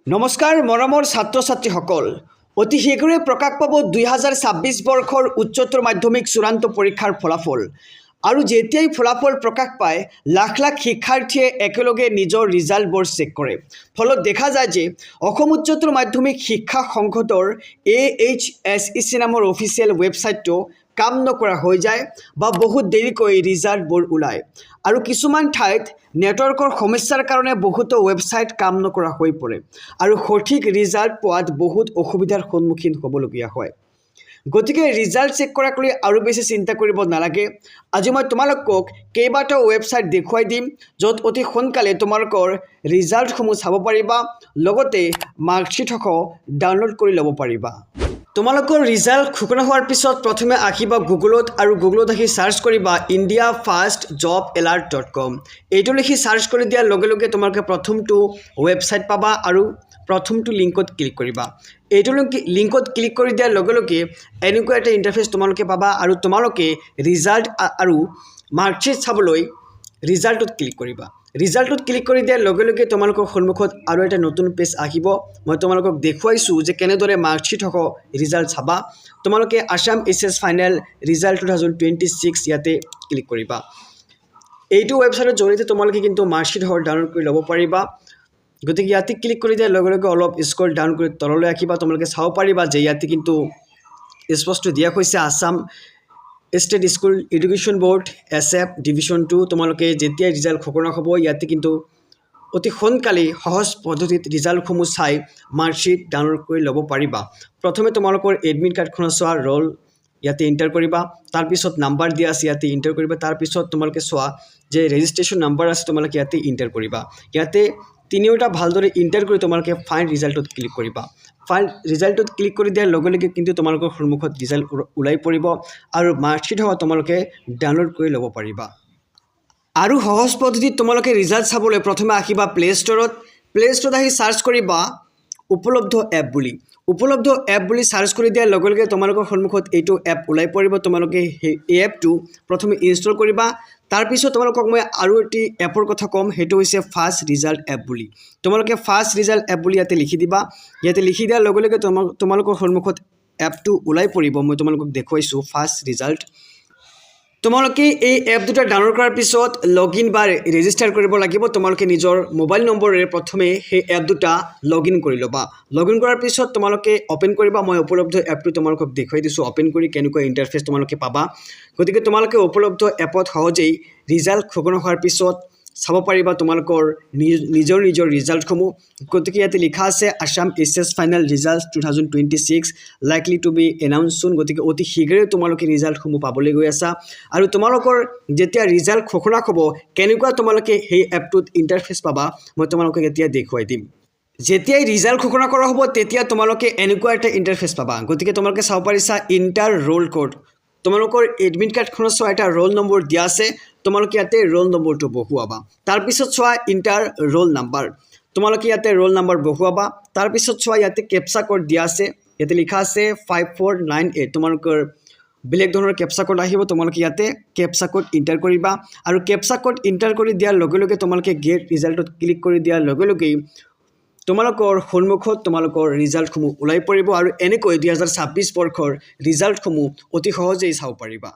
নমস্কাৰ মৰমৰ ছাত্ৰ ছাত্ৰীসকল অতি শীঘ্ৰে প্ৰকাশ পাব 2026 বৰ্ষৰ উচ্চতৰ মাধ্যমিক চূড়ান্ত পৰীক্ষাৰ ফলাফল আৰু যেতিয়াই ফলাফল প্ৰকাশ পায় লাখ লাখ শিক্ষাৰ্থীয়ে একেলগে নিজৰ ৰিজাল্টবোৰ চেক কৰে ফলত দেখা যায় যে অসম উচ্চতৰ মাধ্যমিক শিক্ষা সংসদৰ AHSEC নামৰ অফিচিয়েল ৱেবছাইটটো কাম নকৰা হৈ যায় বা বহুত দেৰিকৈ ৰিজাল্টবোৰ ওলায় আৰু কিছুমান ঠাইত নেটৱৰ্কৰ সমস্যাৰ কাৰণে বহুতো ৱেবছাইট কাম নকৰা হৈ পৰে আৰু সঠিক ৰিজাল্ট পোৱাত বহুত অসুবিধাৰ সন্মুখীন হ'বলগীয়া হয় গতিকে ৰিজাল্ট চেক কৰাকলৈ আৰু বেছি চিন্তা কৰিব নালাগে আজি মই তোমালোকক কেইবাটাও ৱেবছাইট দেখুৱাই দিম য'ত অতি সোনকালে তোমালোকৰ ৰিজাল্টসমূহ চাব পাৰিবা লগতে মাৰ্কশ্বিটসমূহ ডাউনলোড কৰি ল'ব পাৰিবা তোমালোকৰ ৰিজাল্ট ঘোষণা হোৱাৰ পিছত প্ৰথমে আহিবা গুগলত আৰু গুগলত আহি সাৰ্চ কৰিবা indiafastjobalert.com এইটো লিখি সাৰ্চ কৰি দিয়াৰ লগে লগে তোমালোকে প্ৰথমটো ৱেবছাইট পাবা আৰু প্ৰথমটো লিংকত ক্লিক কৰিবা এইটো লিংকত ক্লিক কৰি দিয়াৰ লগে লগে এনেকুৱা এটা ইন্টাৰফেস তোমালোকে পাবা আৰু তোমালোকে ৰিজাল্ট আৰু মাৰ্কশ্বিট চাবলৈ ৰিজাল্টত ক্লিক কৰিবা ৰিজাল্টত ক্লিক কৰি দিয়াৰ লগে লগে তোমালোকৰ সন্মুখত আৰু এটা নতুন পেজ আহিব মই তোমালোকক দেখুৱাইছো যে কেনেদৰে মাৰ্কশ্বিট হক ৰিজাল্ট চাবা তোমালোকে আসাম এছএছ ফাইনেল ৰিজাল্ট 2026 ইয়াতে ক্লিক কৰিবা এইটো ৱেবছাইটৰ জৰিয়তে তোমালোকে কিন্তু মাৰ্কশ্বিট হক ডাউনলোড কৰি ল'ব পাৰিবা গতিকে ইয়াতে ক্লিক কৰি দিয়াৰ লগে লগে অলপ স্ক্ৰল ডাউন কৰি তললৈ আহিবা তোমালোকে চাব পাৰিবা যে ইয়াতে কিন্তু স্পষ্ট দিয়া হৈছে Assam State School Education Board SF Division 2 তোমালোকে যেতিয়া ৰিজাল্ট ঘোষণা হ'ব ইয়াতে কিন্তু অতি সোনকালে সহজ পদ্ধতিত ৰিজাল্টসমূহ চাই মাৰ্কশ্বিট ডাউনলোড কৰি ল'ব পাৰিবা প্ৰথমে তোমালোকৰ এডমিট কাৰ্ডখন চোৱা ৰোল ইয়াতে এন্টাৰ কৰিবা তাৰ পিছত নাম্বাৰ দিয়া আছে ইয়াতে এন্টাৰ কৰিবা তাৰ পিছত তোমালোকে চোৱা যে ৰেজিষ্ট্ৰেচন নাম্বাৰ আছে তোমালোকে ইয়াতে এন্টাৰ কৰিবা ইয়াতে তিনিওটা ভালদৰে এন্টাৰ কৰি তোমালোকে ফাইন্ড ৰিজাল্টত ক্লিক কৰিবা ফাইন্ড ৰিজাল্টত ক্লিক কৰি দিয়াৰ লগে লগে কিন্তু তোমালোকৰ সন্মুখত ৰিজাল্ট ওলাই পৰিব আৰু মাৰ্কশ্বিট হক তোমালোকে ডাউনলোড কৰি ল'ব পাৰিবা আৰু সহজ পদ্ধতিত তোমালোকে ৰিজাল্ট চাবলৈ প্ৰথমে আহিবা প্লে ষ্টৰত আহি সাৰ্চ কৰিবা উপলব্ধ এপ বুলি সাৰ্চ কৰি দিয়াৰ লগে লগে তোমালোকৰ সন্মুখত এইটো এপ ওলাই পৰিব তোমালোকে এই এপটো প্ৰথমে ইনষ্টল কৰিবা তাৰ পিছত তোমালোকক মই আৰু এটি এপৰ কথা কম হেতু হৈছে ফাষ্ট ৰিজাল্ট এপ বুলি তোমালোকে ফাষ্ট ৰিজাল্ট এপ বুলি ইয়াতে লিখি দিবা ইয়াতে লিখি দিয়াৰ লগে লগে তোমালোকৰ সন্মুখত এপটো ওলাই পৰিব মই তোমালোকক দেখুৱাইছো ফাষ্ট ৰিজাল্ট তোমালোকে এই এপ দুটা ডাউনলোড কৰাৰ পিছত লগইন বা ৰেজিষ্টাৰ কৰিব লাগিব তোমালোকে নিজৰ মোবাইল নম্বৰেৰে প্ৰথমে সেই এপ দুটা লগইন কৰি ল'বা লগইন কৰাৰ পিছত তোমালোকে ওপেন কৰিবা মই উপলব্ধ এপটো তোমালোকক দেখুৱাই দিছো ওপেন কৰি কেনেকুৱা ইন্টাৰফেস তোমালোকে পাবা গতিকে তোমালোকে উপলব্ধ এপত সহজেই ৰিজাল্ট ঘোষণা হোৱাৰ পিছত চাব পাৰিবা তোমালোকৰ নিজৰ ৰিজাল্টসমূহ গতিকে ইয়াতে লিখা আছে Assam SS final result 2026 likely to be announce soon গতিকে অতি শীঘ্ৰে তোমালোকে ৰিজাল্টসমূহ পাবলৈ গৈ আছা আৰু তোমালোকৰ যেতিয়া ৰিজাল্ট ঘোষণা হ'ব কেনেকুৱা তোমালোকে সেই এপটোত ইন্টাৰফেস পাবা মই তোমালোকক এতিয়া দেখুৱাই দিম যেতিয়াই ৰিজাল্ট ঘোষণা কৰা হ'ব তেতিয়া তোমালোকে এনেকুৱা এটা ইন্টাৰফেস পাবা গতিকে তোমালোকে চাব পাৰিছা ইন্টাৰ ৰোল কোড তোমালোকৰ এডমিট কাৰ্ডখনত চোৱা এটা ৰোল নম্বৰ দিয়া আছে তোমালোকে ইয়াতে ৰোল নম্বৰটো বহুৱাবা তাৰ পিছত চোৱা ইন্টাৰ ৰোল নাম্বাৰ তোমালোকে ইয়াতে ৰোল নাম্বাৰ বহুৱাবা তাৰ পিছত চোৱা ইয়াতে কেপচা কোড দিয়া আছে ইয়াতে লিখা আছে 5498 তোমালোকৰ বেলেগ ধৰণৰ কেপচা কোড আহিব তোমালোকে ইয়াতে কেপচা কোড এন্টাৰ কৰিবা আৰু কেপচা কোড এন্টাৰ কৰি দিয়াৰ লগে লগে তোমালোকে গেট ৰিজাল্টত ক্লিক কৰি দিয়াৰ লগে লগে তোমালোকৰ সন্মুখত তোমালোকৰ ৰিজাল্টসমূহ ওলাই পৰিব আৰু এনেকৈ 2026 বৰ্ষৰ ৰিজাল্টসমূহ অতি সহজেই চাব পাৰিবা